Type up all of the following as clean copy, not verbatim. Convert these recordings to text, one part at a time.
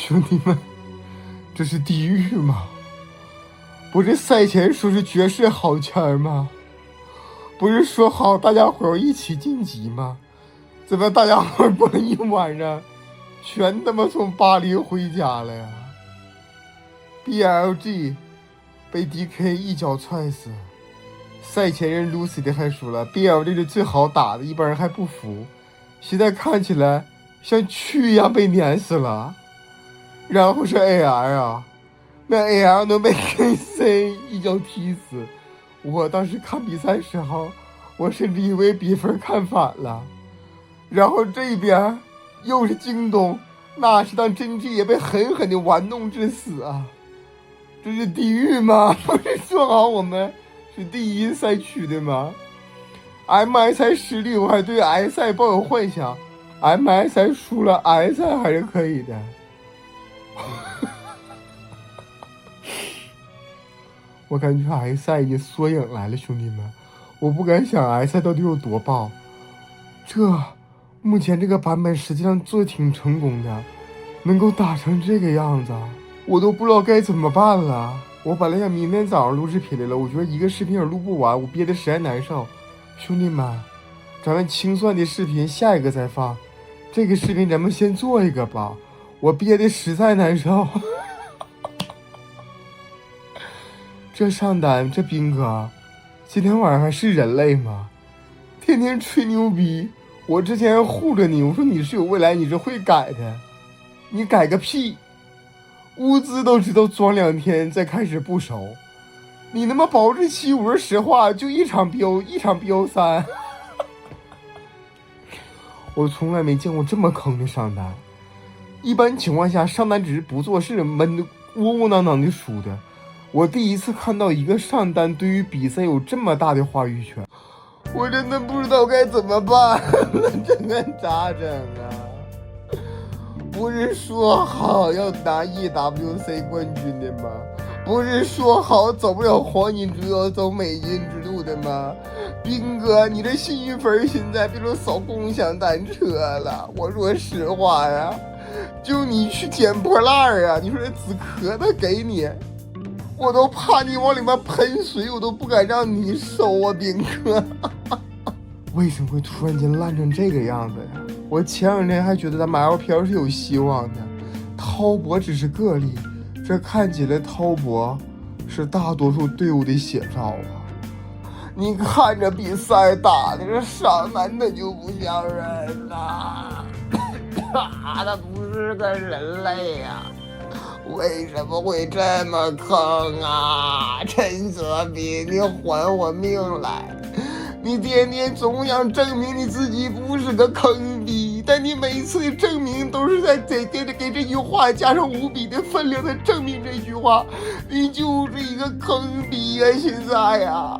兄弟们，这是地狱吗？不是赛前说是绝世好签吗？不是说好大家伙一起晋级吗？怎么大家伙过了一晚上全他妈从巴黎回家了呀？ BLG 被 DK 一脚踹死，赛前人 Lucy 的还说了 BLG 是最好打的，一般人还不服，现在看起来像蛆一样被碾死了。然后是 AR 啊，那 AR 能被 KC 一脚踢死，我当时看比赛时候我甚至以为比分看反了。然后这边又是京东，那是当真 G 也被狠狠的玩弄致死啊！这是地狱吗？不是说好我们是第一赛区的吗？ MSI 失利，我还对 S 赛抱有幻想， MSI 输了 S 赛还是可以的。我感觉 S 赛已经缩影来了，兄弟们，我不敢想 S 赛到底有多爆。目前这个版本实际上做的挺成功的，能够打成这个样子，我都不知道该怎么办了。我本来想明天早上录视频来了，我觉得一个视频也录不完，我憋得实在难受。兄弟们，咱们清算的视频下一个再放，这个视频咱们先做一个吧，我憋得实在难受。这上单，这兵哥今天晚上还是人类吗？天天吹牛逼，我之前护着你，我说你是有未来，你是会改的，你改个屁！物资都知道装2天再开始不熟，你他妈保质期，我说实话就一场标3。我从来没见过这么坑的上单，一般情况下上单只是不做事，闷的窝窝囊囊的输的。我第一次看到一个上单对于比赛有这么大的话语权，我真的不知道该怎么办，这该咋整啊？不是说好要拿 EWC 冠军的吗？不是说好走不了黄金之路要走美金之路的吗？兵哥，你这幸运分现在变成扫共享单车了。我说实话呀，就你去捡破烂啊，你说这紫壳的给你，我都怕你往里面喷水，我都不敢让你收啊，兵哥。为什么会突然间烂成这个样子呀？我前2天还觉得咱们 LPL 是有希望的，滔博只是个例，这看起来滔博是大多数队伍的写照啊！你看着比赛打的这上单的就不像人呐，他不是个人类呀！为什么会这么坑啊？陈泽斌，你还我命来！你天天总想证明你自己不是个坑逼，但你每次的证明都是在给这句话加上无比的分量的证明这句话，你就是一个坑逼呀！现在呀，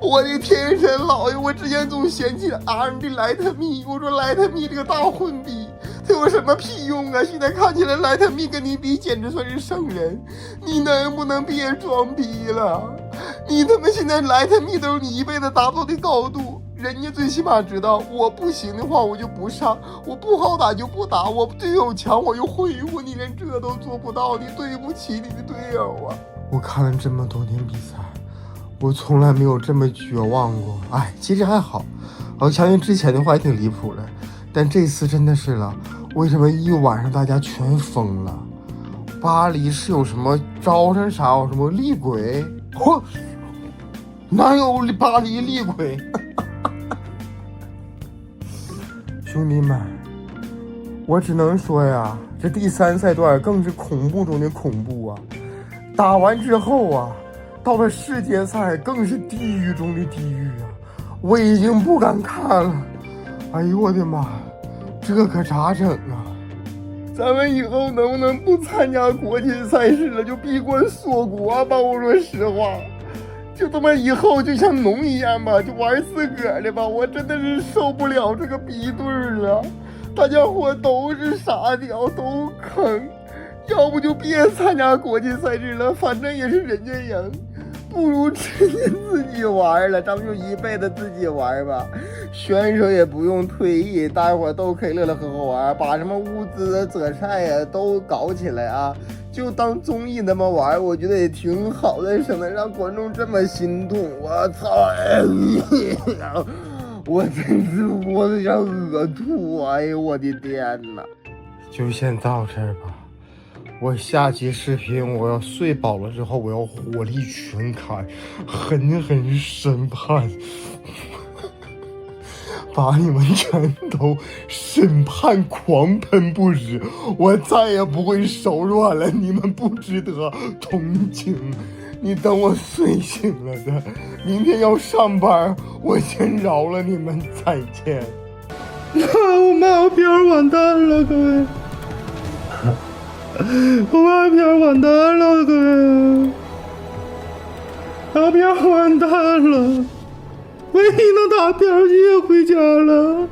我的天神老爷，我之前总嫌弃RMD莱特密，我说莱特密这个大混逼，他有什么屁用啊？现在看起来莱特密跟你比简直算是圣人，你能不能别装逼了？你他妈现在莱特密都是你一辈子达不到的高度，人家最起码知道我不行的话我就不上，我不好打就不打，我队友强我就恢复，你连这都做不到，你对不起你的队友啊！我看了这么多年比赛，我从来没有这么绝望过。哎，其实还好，我相信之前的话也挺离谱的，但这次真的是了，为什么一晚上大家全疯了？巴黎是有什么招上啥有什么厉鬼？嚯，哪有巴黎厉鬼？兄弟们，我只能说呀，这第3赛段更是恐怖中的恐怖啊！打完之后啊，到了世界赛更是地狱中的地狱啊！我已经不敢看了。哎呦我的妈，这可咋整啊？咱们以后能不能不参加国际赛事了，就闭关锁国吧？我说实话，就他妈以后就像农一样吧，就玩自个儿的吧。我真的是受不了这个逼队了，大家伙都是傻屌，都坑，要不就别参加国际赛事了，反正也是人家赢。不如直接自己玩了，咱们就一辈子自己玩吧。选手也不用退役，大伙都可以乐乐呵呵玩，把什么物资、择赛呀都搞起来啊，就当综艺那么玩，我觉得也挺好的，省得让观众这么心痛。我操！我真是我都要恶吐！哎呦我的天哪！就先到这儿吧。我下期视频我要睡饱了之后，我要火力全开，狠狠审判，把你们全都审判狂喷不止，我再也不会手软了，你们不值得同情。你等我睡醒了的，明天要上班，我先饶了你们，再见。我马片完蛋了，各位。我马片完蛋了，各位，马片完蛋了，唯一能打标记也回家了。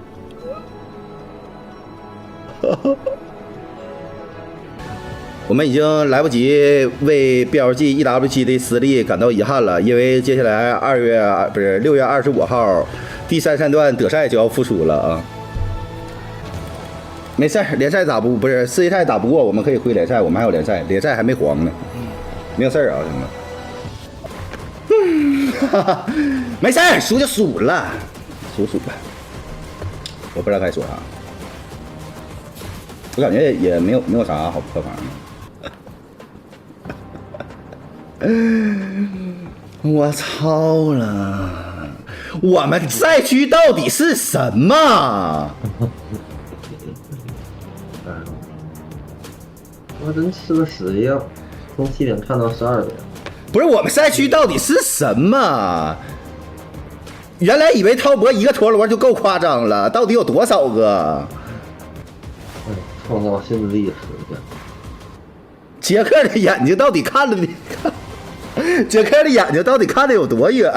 我们已经来不及为 BLG EWG 的失利感到遗憾了，因为接下来6月25号第3赛段德赛就要复出了啊。没事，联赛打不是世界赛打不过，我们可以回联赛，我们还有联赛，联赛还没黄呢，没有事儿啊，兄弟。没事，输就输了，输吧。我不知道该说啥，我感觉也没有啥好破防的。我操了！我们赛区到底是什么？我真吃了屎一样，从7点看到12点。不是我们赛区到底是什么？原来以为滔博一个陀螺就够夸张了，到底有多少个？创造新的历史。杰克的眼睛到底看了你？杰克的眼睛到底看的有多远？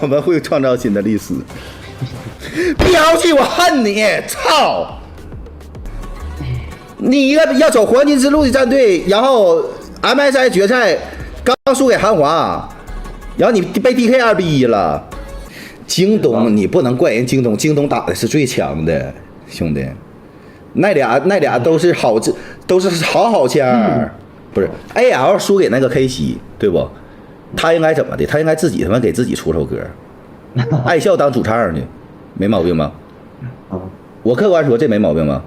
我们会创造新的历史。标记我恨你！操！你一个要走黄金之路的战队，然后 MSI 决赛刚输给韩华，然后你被 DK 2-1了。京东你不能怪人京东，京东打的是最强的，兄弟。那俩都是好枪，不是 AL 输给那个 KC 对不？他应该怎么的？他应该自己他妈给自己出首歌，爱笑当主唱去，没毛病吧？我客观说这没毛病吧？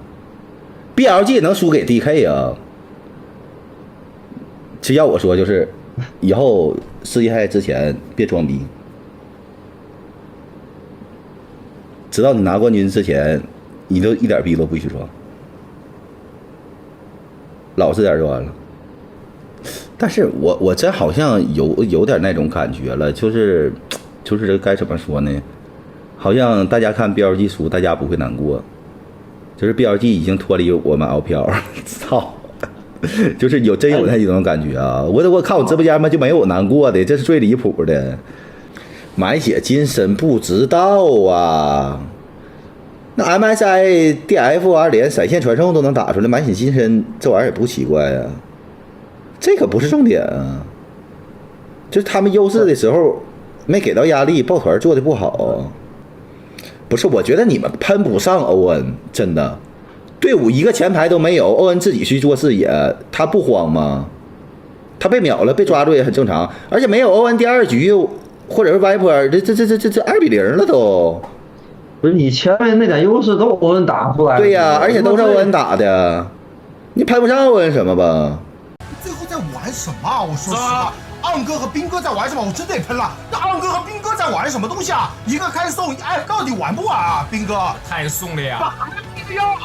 BLG 能输给 DK 啊？其实要我说，就是以后世界赛之前别装逼，直到你拿冠军之前，你都一点逼都不许装，老实点就完了。但是我真好像有点那种感觉了，就是这该怎么说呢？好像大家看 BLG 输，大家不会难过。就是 BLG 已经脱离我们 LPL， 操，就是真有那种感觉啊！我看我直播间嘛就没有难过的，这是最离谱的。满血金身不知道啊，那 MSI DF 连闪现传送都能打出来，满血金身这玩意儿也不奇怪啊。这可不是重点啊，就是他们优势的时候没给到压力，抱团做的不好。不是，我觉得你们喷不上欧恩，真的，队伍一个前排都没有，欧恩自己去做视野，他不慌吗？他被秒了，被抓住也很正常，而且没有欧恩第2局，或者是歪坡，这2-0了都。不是你前面那点优势都欧恩打出来了。对呀，而且都是欧恩打的，你喷不上欧恩什么吧？最后在玩什么？我说实话。昂哥和兵哥在玩什么？我真得喷了！那昂哥和兵哥在玩什么东西啊？一个开送，哎，到底玩不玩啊？兵哥太送了呀！打这个腰，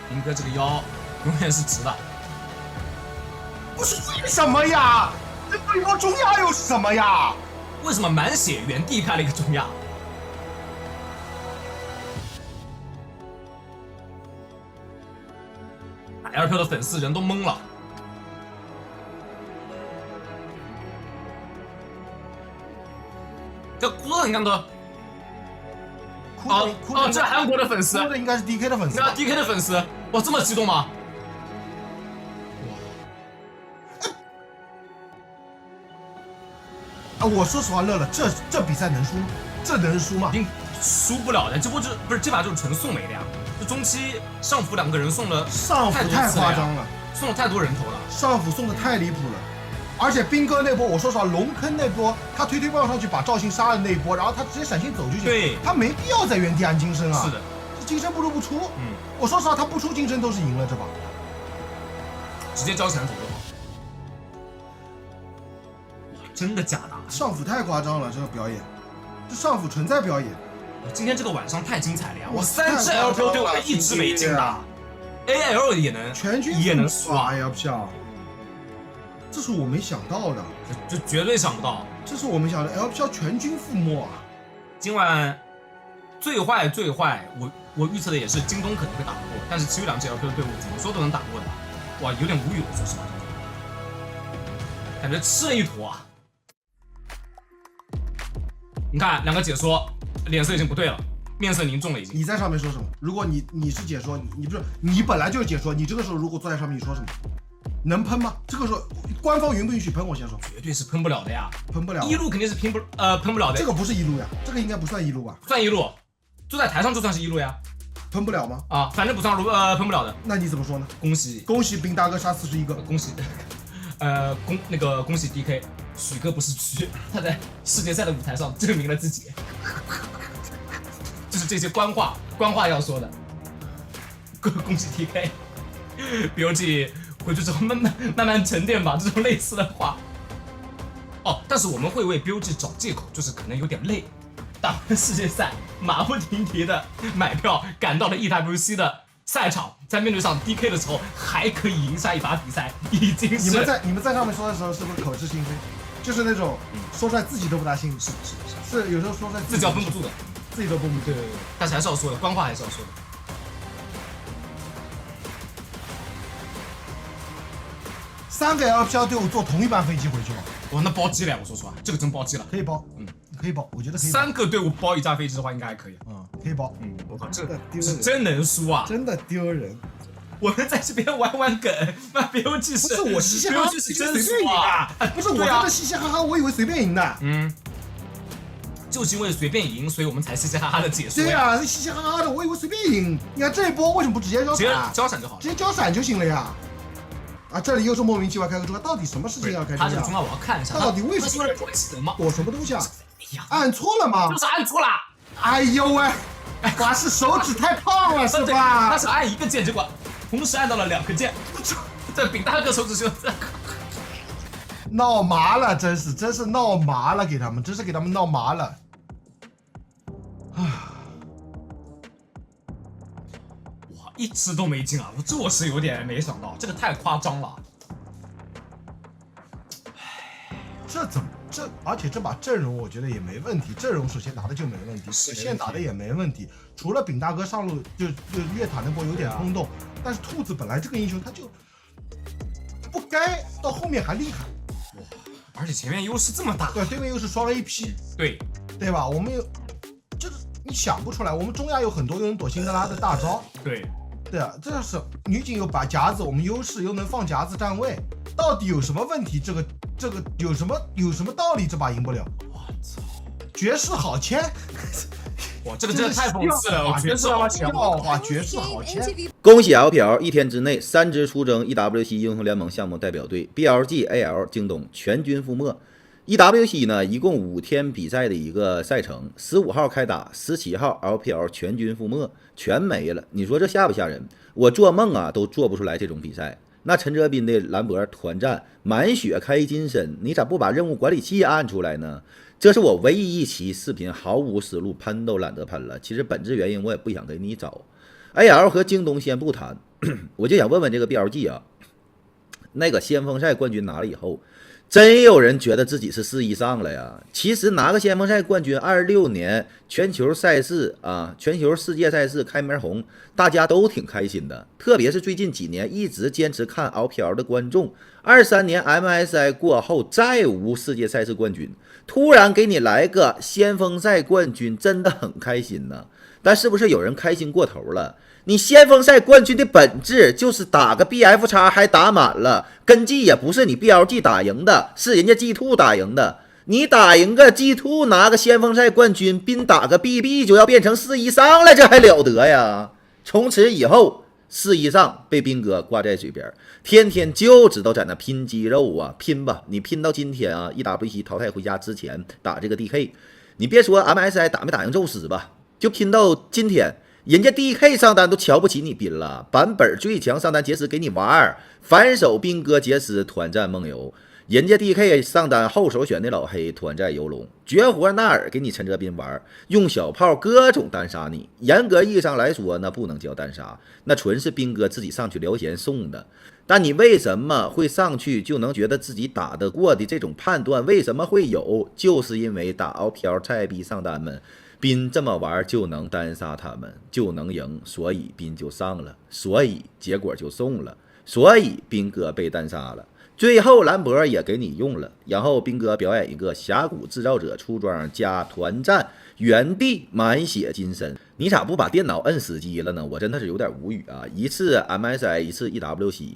兵哥这个腰永远是直的。不是为什么呀？这对方中亚又是什么呀？为什么满血原地开了一个中亚？打2票的粉丝人都懵了。这哭的，你看都。这韩国的粉丝，哭的应该是 DK 的粉丝。那 DK 的粉丝，哇，这么激动吗？我说实话，乐乐，这比赛能输吗？这能输吗肯？定输不了的。这波不是这把就是纯送没的呀。这中期上辅2个人送了上辅太夸张了，送了太多人头了。上辅送的太离谱了。而且兵哥那波，我说实话，龙坑那波，他推棒上去把赵信杀了那一波，然后他直接闪现走就行，对，他没必要在原地按金身啊。是的，金身不如不出。嗯，我说实话，他不出金身都是赢了这把。直接交钱头就好。哇，真的假的？上辅太夸张了，这个表演，这上辅纯在表演。今天这个晚上太精彩了呀！我太3支 LPL 对我1支没进的，AL 也能全军也能输啊！ LPL，这是我没想到的，这绝对想不到。这是我没想到的 LPL 全军覆没啊！今晚最坏，我预测的也是京东可能会打不过，但是其余2支 LPL 队伍怎么说都能打过的。哇，有点无语了，说实话，感觉吃了一坨啊！你看2个解说脸色已经不对了，面色凝重了已经。你在上面说什么？如果你是解说，你不是你本来就是解说，你这个时候如果坐在上面，你说什么？能喷吗？这个时候官方允不允许喷？我先说，绝对是喷不了的呀，喷不了。一路肯定是喷不了的。这个不是一路呀，这个应该不算一路吧？算一路，坐在台上就算是一路呀。喷不了吗？啊，反正不算喷不了的。那你怎么说呢？恭喜兵大哥杀41个，恭喜，恭喜 DK 许哥不是蛆，他在世界赛的舞台上证明了自己。就是这些官话要说的。恭喜 DK，BOG 回去之后慢慢沉淀吧，这种类似的话。哦，但是我们会为 BOG 找借口，就是可能有点累。打完世界赛，马不停蹄的买票赶到了 EWC 的赛场，在面对上 DK 的时候，还可以赢下一把比赛，已经是你们在上面说的时候，是不是口是心非？就是那种说出来自己都不大信，是有时候说出来自己要绷不住的，自己都绷不住。对，但是还是要说的，官话还是要说的。3个 LPL 队伍坐同一班飞机回去吗？哇，那包机了，我说实话，这个真包机了，可以包，可以包，我觉得可以包。 3个队伍包一架飞机的话，应该还可以。可以包。我靠，这丢人是真能输啊！真的丢人。我们在这边玩梗，那 BOG 是不是我嘻嘻哈哈， BOG 是随真输便赢啊！不是我在这嘻嘻哈哈，我以为随便赢的。就是因为随便赢，所以我们才嘻嘻哈哈的解说。对啊，嘻嘻哈哈的，我以为随便赢。你看这一波为什么不直接交直接闪？交闪就好了。直接交闪就行了呀。啊，这里又是莫名其妙开个中，到底什么事情要开中呀？他这个中我要看一下，到底为什么？躲起人吗？躲什么东西啊？哎呀，按错了吗就？是按错了。哎呦喂，哇，是手指太胖了是吧？他是按一个键，结果同时按到了2个键。这丙大哥手指就闹麻了，真是闹麻了，给他们闹麻了。哇，1支都没进啊！我是有点没想到，这个太夸张了。而且这把阵容我觉得也没问题，阵容首先打的就没问题，是线打的也没问题，除了丙大哥上路就越塔那波有点空洞，但是兔子本来这个英雄他就不该到后面还厉害，而且前面优势这么大，对面又是双 AP，对吧？我们就是你想不出来，我们中亚有很多又能躲辛德拉的大招，对啊，这是女警有把夹子，我们优势又能放夹子站位，到底有什么问题？这个有什么道理？这把赢不了？我操！绝世好签，哇，这个真的太讽刺了！绝世好签，哇，绝世好签！恭喜 LPL 一天之内3支出征 EWC 英雄联盟项目代表队 BLG、AL、京东全军覆没。EWC 呢，一共5天比赛的一个赛程，15号开打，17号 LPL 全军覆没，全没了。你说这吓不吓人？我做梦啊都做不出来这种比赛。那陈哲斌的兰博团战满血开金身，你咋不把任务管理器按出来呢？这是我唯一一期视频毫无思路，喷都懒得喷了。其实本质原因我也不想给你找。AL 和京东先不谈，我就想问问这个 BLG 啊，那个先锋赛冠军拿了以后，真有人觉得自己是4以上了呀？其实拿个先锋赛冠军，26年全球赛事啊，全球世界赛事开门红，大家都挺开心的。特别是最近几年一直坚持看 LPL 的观众，23年 MSI 过后再无世界赛事冠军，突然给你来个先锋赛冠军，真的很开心呢。但是不是有人开心过头了？你先锋赛冠军的本质就是打个 BF 叉还打满了，根基也不是你 BLG 打赢的，是人家 G2 打赢的。你打赢个 G2 拿个先锋赛冠军，宾打个 BB 就要变成4以上了，这还了得呀！从此以后4以上被斌哥挂在嘴边，天天就知道在那拼肌肉啊，拼吧！你拼到今天啊 ，EWC 淘汰回家之前打这个 DK， 你别说 MSI 打没打赢宙斯吧，就拼到今天，人家 DK 上单都瞧不起你斌了，版本最强上单杰斯给你玩，反手斌哥杰斯团战梦游。人家 DK 上单后手选的老黑团战游龙，绝活纳尔给你陈哲斌玩，用小炮各种单杀你。严格意义上来说，那不能叫单杀，那纯是斌哥自己上去聊闲送的。但你为什么会上去就能觉得自己打得过的这种判断为什么会有？就是因为打奥飘菜逼上单们，斌这么玩就能单杀他们，就能赢，所以斌就上了，所以结果就送了，所以斌哥被单杀了。最后兰博也给你用了，然后斌哥表演一个峡谷制造者出装加团战，原地满血金身。你咋不把电脑摁死机了呢？我真的是有点无语啊！一次 MSI， 一次 EWC，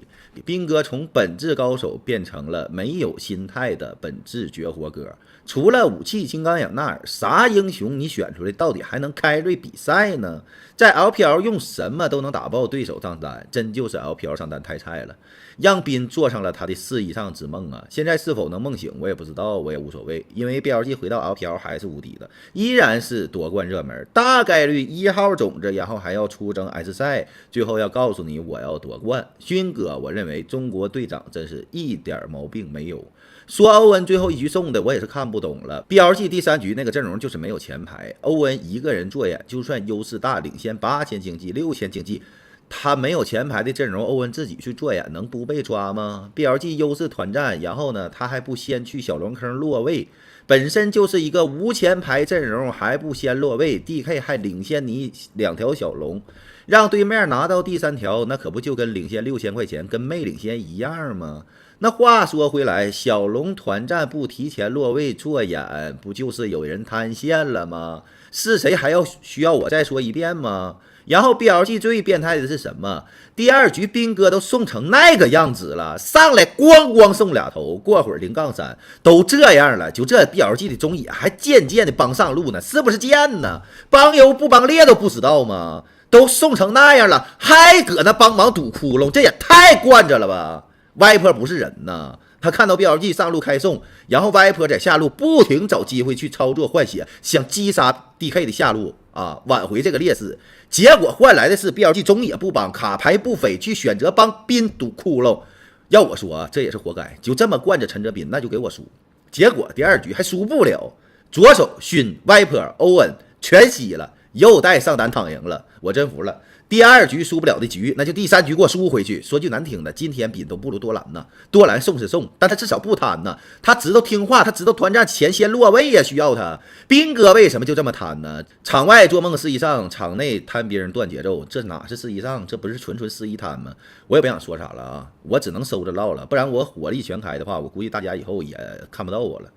斌哥从本质高手变成了没有心态的本质绝活哥。除了武器金刚养纳尔，啥英雄你选出来到底还能开瑞比赛呢？在 LPL 用什么都能打爆对手上单，真就是 LPL 上单太菜了，让斌做上了他的4以上之梦啊！现在是否能梦醒我也不知道，我也无所谓，因为 BLG 回到 LPL 还是无敌的，依然是夺冠热门，大概率1号种子，然后还要出征 S 赛，最后要告诉你我要夺冠。勋哥，我认为中国队长真是一点毛病没有。说欧文最后一局送的我也是看不懂了 ，BLG 第3局那个阵容就是没有前排，欧文一个人做眼，就算优势大，领先8000经济、6000经济，他没有前排的阵容，欧文自己去做眼能不被抓吗 ？BLG 优势团战，然后呢，他还不先去小龙坑落位，本身就是一个无前排阵容，还不先落位 ，DK 还领先你2条小龙，让对面拿到第3条，那可不就跟领先6000块钱跟没领先一样吗？那话说回来，小龙团战不提前落位做眼，不就是有人贪线了吗？是谁还需要我再说一遍吗？然后 BLG 最变态的是什么？第2局斌哥都送成那个样子了，上来咣送2头，过会儿0-3都这样了，就这 BLG 的中野还渐渐的帮上路呢，是不是贱呢？帮优不帮劣都不知道吗？都送成那样了，还搁那帮忙堵窟窿，这也太惯着了吧！歪坡不是人呐，他看到 BLG 上路开送，然后歪坡在下路不停找机会去操作换血，想击杀 DK 的下路啊，挽回这个劣势。结果换来的是 BLG 中野不帮，卡牌不飞，去选择帮斌堵窟窿。要我说，这也是活该，就这么惯着陈哲斌，那就给我输。结果第2局还输不了，左手勋、歪坡、欧文全吸了，又带上单躺赢了，我真服了。第2局输不了的局，那就第3局给我输回去。说句难听的，今天斌都不如多兰呢。多兰送是送，但他至少不贪呢。他知道听话，他知道团战前先落位也需要他。斌哥为什么就这么贪呢？场外做梦4以上，场内贪别人断节奏，这哪是4以上？这不是纯4以贪吗？我也不想说啥了啊，我只能收着唠了，不然我火力全开的话，我估计大家以后也看不到我了。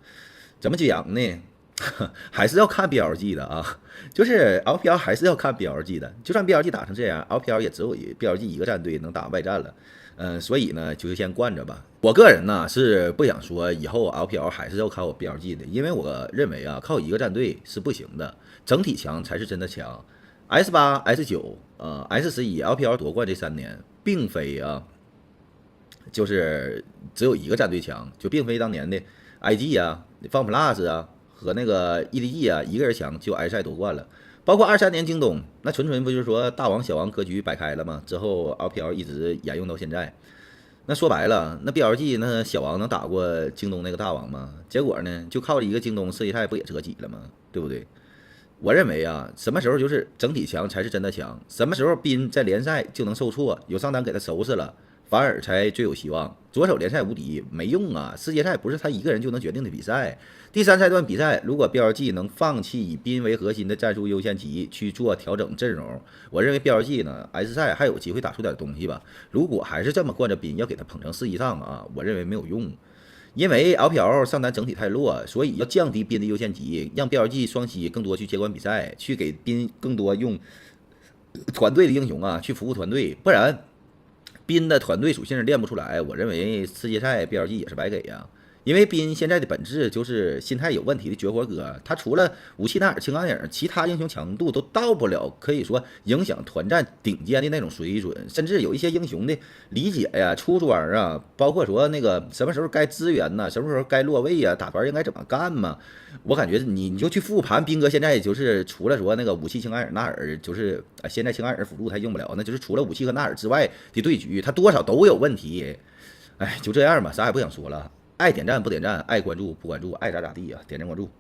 怎么讲呢？还是要看 BLG 的啊，就是 LPL 还是要看 BLG 的，就算 BLG 打成这样 ，LPL 也只有BLG 一个战队能打外战了，所以呢，就先惯着吧。我个人呢是不想说以后 LPL 还是要靠 BLG 的，因为我认为啊，靠一个战队是不行的，整体强才是真的强。S8、S9、S11、LPL 夺冠这3年，并非啊，就是只有一个战队强，就并非当年的 IG 啊、FunPlus 啊。和那个 EDG 啊，一个人强就 S 赛夺冠了，包括23年京东，那纯不就是说大王小王格局摆开了吗？之后 LPL 一直沿用到现在。那说白了，那 BLG 那小王能打过京东那个大王吗？结果呢，就靠着一个京东世界赛不也折戟了吗？对不对？我认为啊，什么时候就是整体强才是真的强，什么时候斌在联赛就能受挫，有上单给他收拾了，反而才最有希望。左手联赛无敌没用啊，世界赛不是他一个人就能决定的比赛。第3赛段比赛，如果 BLG 能放弃以斌为核心的战术优先级去做调整阵容，我认为 BLG 呢 S 赛还有机会打出点东西吧。如果还是这么惯着斌，要给他捧成4以上啊，我认为没有用。因为 LPL 上单整体太弱，所以要降低斌的优先级，让 BLG 双膝更多去接管比赛，去给斌更多用团队的英雄啊去服务团队，不然斌的团队属性练不出来。我认为世界赛 BLG 也是白给呀，因为斌现在的本质就是心态有问题的绝活哥，他除了武器纳尔、青钢影，其他英雄强度都到不了可以说影响团战顶尖的那种水准，甚至有一些英雄的理解呀、出装啊，包括说那个什么时候该支援呐，什么时候该落位呀，打团应该怎么干嘛。我感觉你就去复盘，斌哥现在就是除了说那个武器青钢影、纳尔，就是现在青钢影辅助他用不了，那就是除了武器和纳尔之外的对局，他多少都有问题。哎，就这样吧，啥也不想说了。爱点赞不点赞，爱关注不关注，爱咋咋地啊！点赞关注。